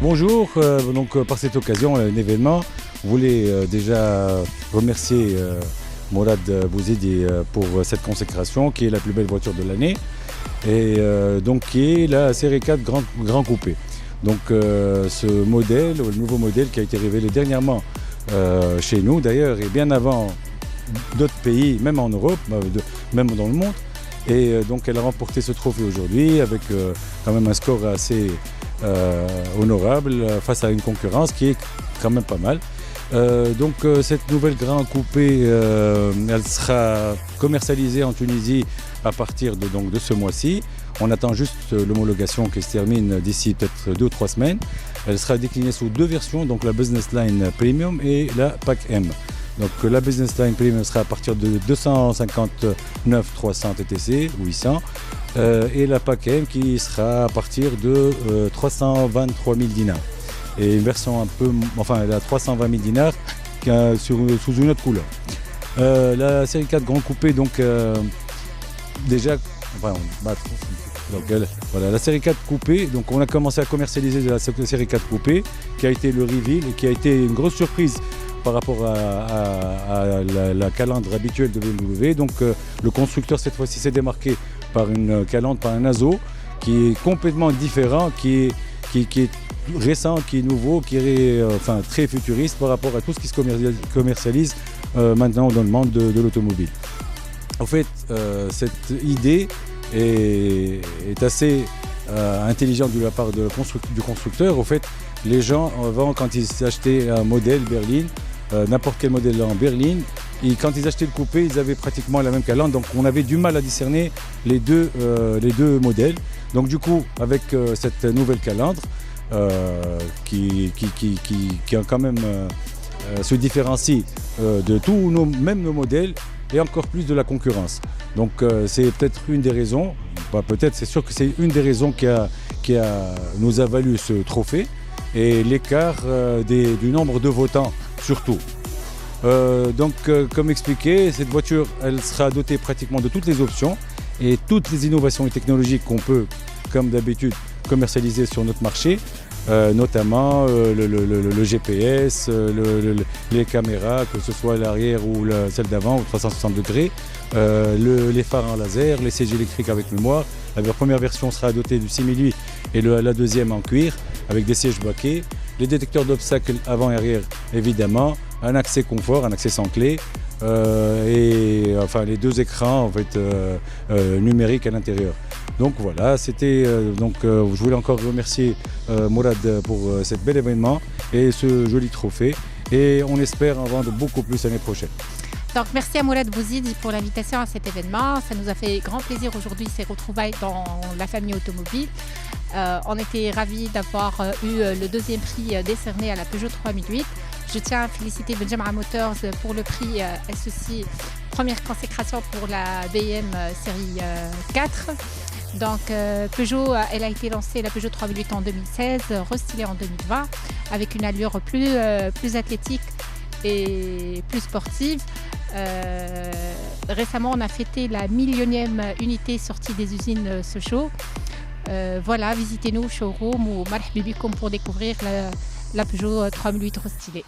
Bonjour, par cette occasion, un événement, je voulais déjà remercier Mourad Bouzidi pour cette consécration qui est la plus belle voiture de l'année et qui est la série 4 Grand Coupé. Donc ce modèle, le nouveau modèle qui a été révélé dernièrement chez nous d'ailleurs et bien avant d'autres pays, même en Europe, même dans le monde. Et donc elle a remporté ce trophée aujourd'hui avec quand même un score assez honorable face à une concurrence qui est quand même pas mal. Cette nouvelle Grand Coupé, elle sera commercialisée en Tunisie à partir de ce mois-ci. On attend juste l'homologation qui se termine d'ici peut-être 2 ou 3 semaines. Elle sera déclinée sous 2 versions, donc la Business Line Premium et la Pack M. Donc la Business Line Premium sera à partir de 259 300 TTC ou 800 et la Pack M qui sera à partir de 323 000 dinars. Et une version elle a 320 000 dinars sous une autre couleur. La série 4 Grand Coupé, la série 4 Coupé, donc on a commencé à commercialiser la série 4 Coupé qui a été le reveal et qui a été une grosse surprise par rapport à la calandre habituelle de BMW. Donc le constructeur cette fois-ci s'est démarqué par une calandre, par un ASO qui est complètement différent, qui est récent, qui est nouveau, qui est très futuriste par rapport à tout ce qui se commercialise maintenant dans le monde de l'automobile. En fait, cette idée est assez intelligente de la part du constructeur. En fait, les gens, avant, quand ils achetaient un modèle berline, n'importe quel modèle en berline, et quand ils achetaient le coupé, ils avaient pratiquement la même calandre, donc on avait du mal à discerner les deux modèles. Donc du coup, avec cette nouvelle calandre, qui quand même se différencie de tous nos modèles et encore plus de la concurrence. Donc c'est peut-être une des raisons, c'est sûr que c'est une des raisons qui nous a valu ce trophée et l'écart du nombre de votants surtout. Comme expliqué, cette voiture elle sera dotée pratiquement de toutes les options et toutes les innovations et technologiques qu'on peut, comme d'habitude, commercialiser sur notre marché, notamment le GPS, les caméras, que ce soit l'arrière ou celle d'avant, ou 360 degrés, les phares en laser, les sièges électriques avec mémoire. La première version sera dotée du 6008 et la deuxième en cuir, avec des sièges baquets, les détecteurs d'obstacles avant et arrière évidemment, un accès confort, un accès sans clé, et les 2 écrans numériques à l'intérieur. Donc voilà, je voulais encore remercier Mourad pour cet bel événement et ce joli trophée, et on espère en vendre beaucoup plus l'année prochaine. Donc merci à Mourad Bouzidi pour l'invitation à cet événement. Ça nous a fait grand plaisir aujourd'hui ces retrouvailles dans la famille automobile. On était ravis d'avoir eu le 2e prix décerné à la Peugeot 3008. Je tiens à féliciter Benjamin Motors pour le prix SEC, première consécration pour la BM série 4. Donc Peugeot, elle a été lancée, la Peugeot 3008 en 2016, restylée en 2020, avec une allure plus athlétique et plus sportive. Récemment, on a fêté la 1 000e unité sortie des usines Sochaux. Voilà, visitez-nous au showroom ou marhaba bikoum pour découvrir la Peugeot 3008 restylée.